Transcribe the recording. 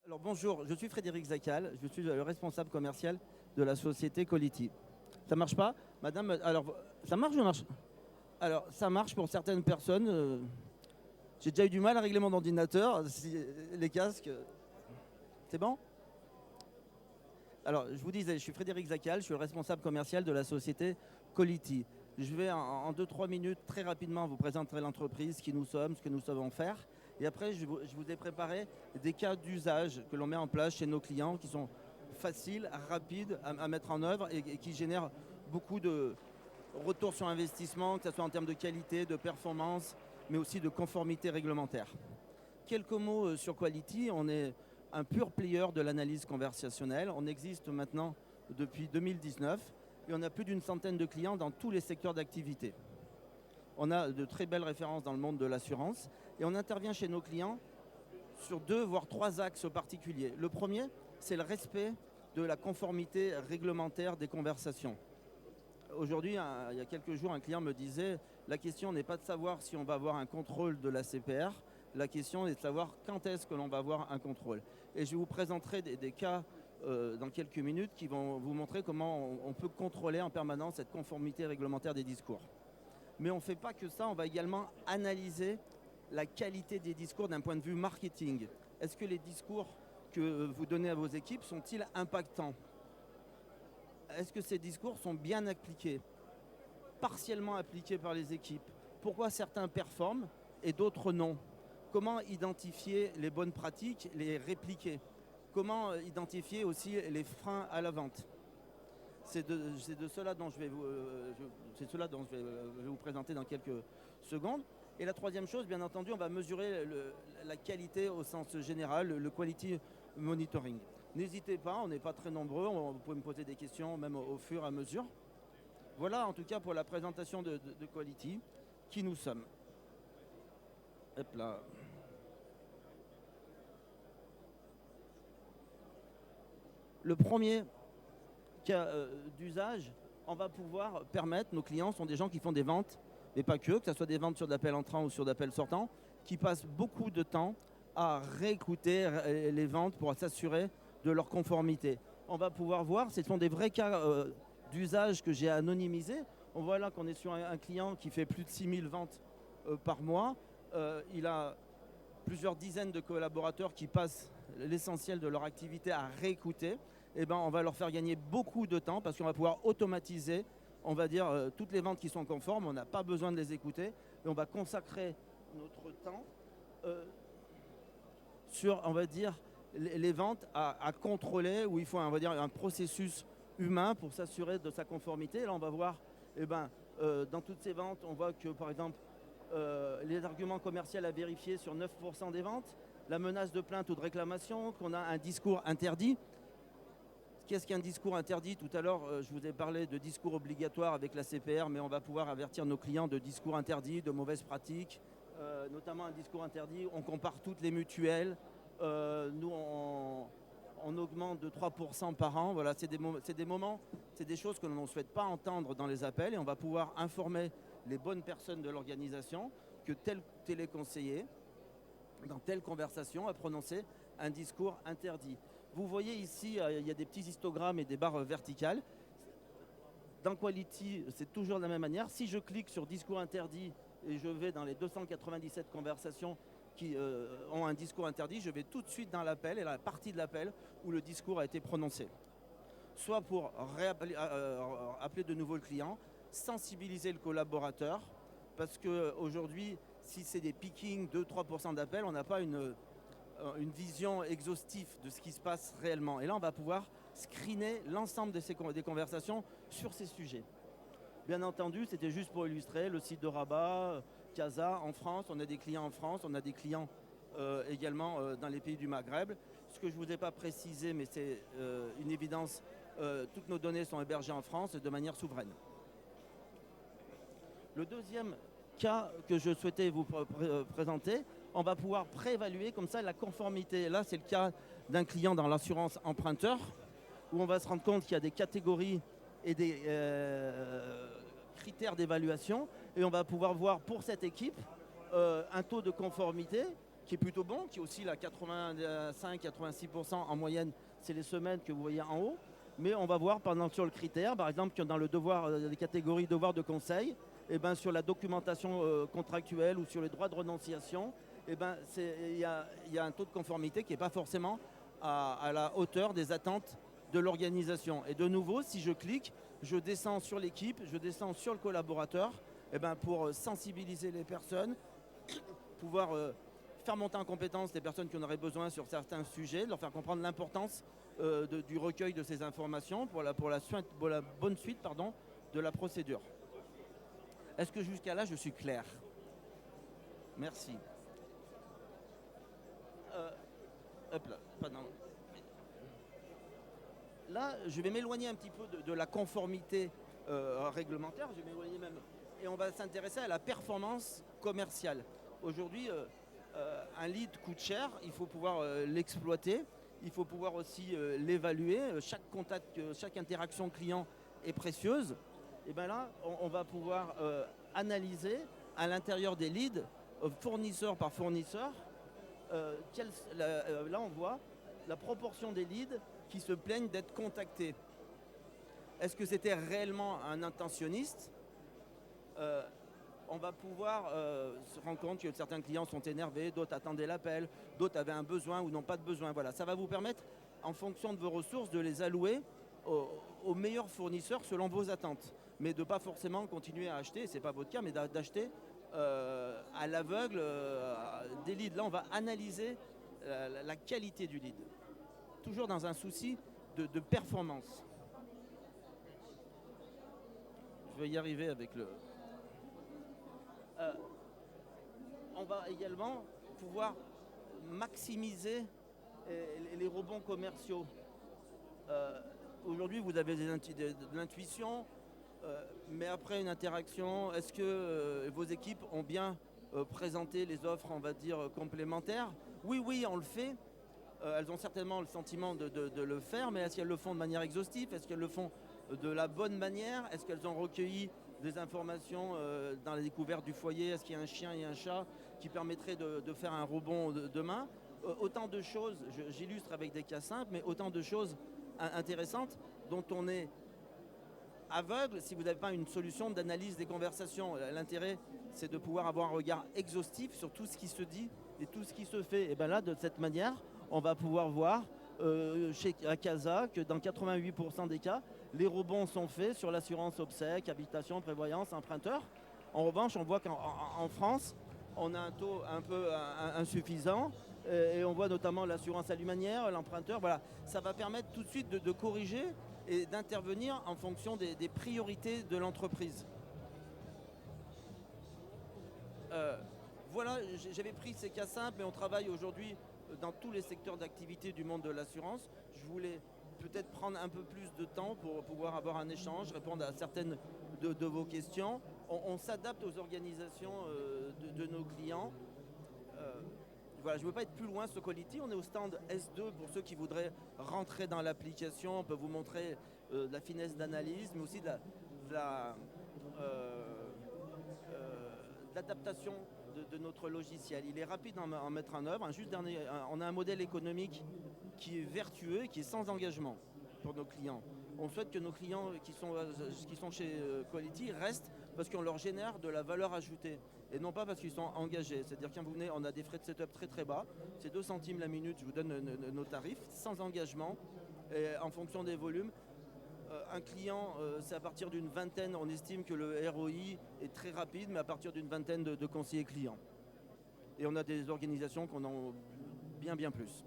Alors bonjour, je suis Frédéric Zacal, je suis le responsable commercial de la société Quality. Ça marche pas? Madame, alors ça marche ou ça marche? Alors ça marche pour certaines personnes. J'ai déjà eu du mal à régler mon ordinateur, les casques. C'est bon? Alors je vous disais, je suis Frédéric Zacal, je suis le responsable commercial de la société Quality. Je vais en 2-3 minutes très rapidement vous présenter l'entreprise, qui nous sommes, ce que nous savons faire. Et après, je vous ai préparé des cas d'usage que l'on met en place chez nos clients qui sont faciles, rapides à mettre en œuvre et qui génèrent beaucoup de retours sur investissement, que ce soit en termes de qualité, de performance, mais aussi de conformité réglementaire. Quelques mots sur Quality. On est un pur player de l'analyse conversationnelle. On existe maintenant depuis 2019 et on a plus d'une centaine de clients dans tous les secteurs d'activité. On a de très belles références dans le monde de l'assurance et on intervient chez nos clients sur 2 voire 3 axes particuliers. Le premier, c'est le respect de la conformité réglementaire des conversations. Aujourd'hui, il y a quelques jours, un client me disait la question n'est pas de savoir si on va avoir un contrôle de la CPR, la question est de savoir quand est-ce que l'on va avoir un contrôle. Et je vous présenterai des cas dans quelques minutes qui vont vous montrer comment on peut contrôler en permanence cette conformité réglementaire des discours. Mais on ne fait pas que ça, on va également analyser la qualité des discours d'un point de vue marketing. Est-ce que les discours que vous donnez à vos équipes sont-ils impactants? Est-ce que ces discours sont bien appliqués, partiellement appliqués par les équipes? Pourquoi certains performent et d'autres non? Comment identifier les bonnes pratiques, les répliquer? Comment identifier aussi les freins à la vente? C'est de cela dont je vais vous présenter dans quelques secondes. Et la troisième chose, bien entendu, on va mesurer la qualité au sens général, le quality monitoring. N'hésitez pas, on n'est pas très nombreux, vous pouvez me poser des questions même au fur et à mesure. Voilà en tout cas pour la présentation de Quality, qui nous sommes. Hop là. Le premier cas d'usage, on va pouvoir permettre, nos clients sont des gens qui font des ventes, mais pas que ce soit des ventes sur d'appels entrants ou sur d'appels sortants, qui passent beaucoup de temps à réécouter les ventes pour s'assurer de leur conformité. On va pouvoir voir, ce sont des vrais cas d'usage que j'ai anonymisés. On voit là qu'on est sur un client qui fait plus de 6000 ventes par mois. Il a plusieurs dizaines de collaborateurs qui passent l'essentiel de leur activité à réécouter. Eh ben, on va leur faire gagner beaucoup de temps parce qu'on va pouvoir automatiser, on va dire, toutes les ventes qui sont conformes. On n'a pas besoin de les écouter et on va consacrer notre temps sur, on va dire, les ventes à contrôler, où il faut, on va dire, un processus humain pour s'assurer de sa conformité. Là, on va voir, dans toutes ces ventes, on voit que, par exemple, les arguments commerciaux à vérifier sur 9% des ventes, la menace de plainte ou de réclamation, qu'on a un discours interdit. Qu'est-ce qu'un discours interdit? Tout à l'heure, je vous ai parlé de discours obligatoire avec la CPR, mais on va pouvoir avertir nos clients de discours interdits, de mauvaises pratiques, notamment un discours interdit. On compare toutes les mutuelles. Nous, on augmente de 3% par an. Voilà, c'est des moments, c'est des choses que l'on ne souhaite pas entendre dans les appels et on va pouvoir informer les bonnes personnes de l'organisation que tel téléconseiller, dans telle conversation, a prononcé un discours interdit. Vous voyez ici, il y a des petits histogrammes et des barres verticales. Dans Quality, c'est toujours de la même manière. Si je clique sur discours interdit et je vais dans les 297 conversations qui ont un discours interdit, je vais tout de suite dans l'appel et la partie de l'appel où le discours a été prononcé. Soit pour appeler de nouveau le client, sensibiliser le collaborateur, parce qu'aujourd'hui, si c'est des pickings, 2-3% d'appels, on n'a pas une vision exhaustive de ce qui se passe réellement. Et là, on va pouvoir screener l'ensemble des conversations sur ces sujets. Bien entendu, c'était juste pour illustrer le site de Rabat, Casa en France. On a des clients en France, on a des clients également dans les pays du Maghreb. Ce que je ne vous ai pas précisé, mais c'est une évidence, toutes nos données sont hébergées en France de manière souveraine. Le deuxième cas que je souhaitais vous présenter, on va pouvoir préévaluer comme ça la conformité. Là, c'est le cas d'un client dans l'assurance emprunteur, où on va se rendre compte qu'il y a des catégories et des critères d'évaluation, et on va pouvoir voir pour cette équipe un taux de conformité qui est plutôt bon, qui est aussi là 85-86% en moyenne, c'est les semaines que vous voyez en haut. Mais on va voir pendant sur le critère, par exemple, que dans le devoir, les catégories devoir de conseil, et ben sur la documentation contractuelle ou sur les droits de renonciation, et ben il y a un taux de conformité qui n'est pas forcément à la hauteur des attentes de l'organisation. Et de nouveau, si je clique, je descends sur l'équipe, je descends sur le collaborateur, et ben pour sensibiliser les personnes, pouvoir faire monter en compétence les personnes qui en auraient besoin sur certains sujets, leur faire comprendre l'importance du recueil de ces informations pour la bonne suite de la procédure. Est-ce que jusqu'à là, je suis clair? Merci. Hop là, pardon. Là, je vais m'éloigner un petit peu de la conformité réglementaire, je vais m'éloigner même, et on va s'intéresser à la performance commerciale. Aujourd'hui, un lead coûte cher, il faut pouvoir l'exploiter, il faut pouvoir aussi l'évaluer. Chaque contact, chaque interaction client est précieuse. Et bien là, on va pouvoir analyser à l'intérieur des leads, fournisseur par fournisseur, là on voit la proportion des leads qui se plaignent d'être contactés. Est-ce que c'était réellement un intentionniste? On va pouvoir se rendre compte que certains clients sont énervés, d'autres attendaient l'appel, d'autres avaient un besoin ou n'ont pas de besoin. Voilà, ça va vous permettre, en fonction de vos ressources, de les allouer aux meilleurs fournisseurs selon vos attentes. Mais de ne pas forcément continuer à acheter, ce n'est pas votre cas, mais d'acheter à l'aveugle des leads. Là, on va analyser la qualité du lead. Toujours dans un souci de performance. Je vais y arriver avec le... on va également pouvoir maximiser les rebonds commerciaux. Aujourd'hui, vous avez de l'intuition, mais après une interaction, est-ce que vos équipes ont bien présenté les offres, on va dire, complémentaires? Oui, on le fait. Elles ont certainement le sentiment de le faire, mais est-ce qu'elles le font de manière exhaustive? Est-ce qu'elles le font de la bonne manière? Est-ce qu'elles ont recueilli des informations dans la découverte du foyer? Est-ce qu'il y a un chien et un chat qui permettraient de faire un rebond demain? Autant de choses, j'illustre avec des cas simples, mais autant de choses intéressantes dont on est aveugle si vous n'avez pas une solution d'analyse des conversations. L'intérêt, c'est de pouvoir avoir un regard exhaustif sur tout ce qui se dit et tout ce qui se fait. Et bien là, de cette manière, on va pouvoir voir à Casa que dans 88% des cas, les rebonds sont faits sur l'assurance obsèque, habitation, prévoyance, emprunteur. En revanche, on voit qu'en France, on a un taux un peu insuffisant et on voit notamment l'assurance alimentaire, l'emprunteur. Voilà, ça va permettre tout de suite de corriger et d'intervenir en fonction des priorités de l'entreprise. Voilà, j'avais pris ces cas simples, mais on travaille aujourd'hui dans tous les secteurs d'activité du monde de l'assurance. Je voulais peut-être prendre un peu plus de temps pour pouvoir avoir un échange, répondre à certaines de vos questions. On s'adapte aux organisations de nos clients. Voilà, je ne veux pas être plus loin, Socquality. On est au stand S2 pour ceux qui voudraient rentrer dans l'application. On peut vous montrer la finesse d'analyse, mais aussi de l'adaptation de notre logiciel. Il est rapide à mettre en œuvre. On a un modèle économique qui est vertueux et qui est sans engagement pour nos clients. On souhaite que nos clients qui sont chez Quality restent parce qu'on leur génère de la valeur ajoutée et non pas parce qu'ils sont engagés. C'est-à-dire quand vous venez, on a des frais de setup très très bas. C'est 2 centimes la minute, je vous donne nos tarifs, sans engagement, et en fonction des volumes. Un client, c'est à partir d'une vingtaine, on estime que le ROI est très rapide, mais à partir d'une vingtaine de conseillers clients. Et on a des organisations qu'on en ont bien plus.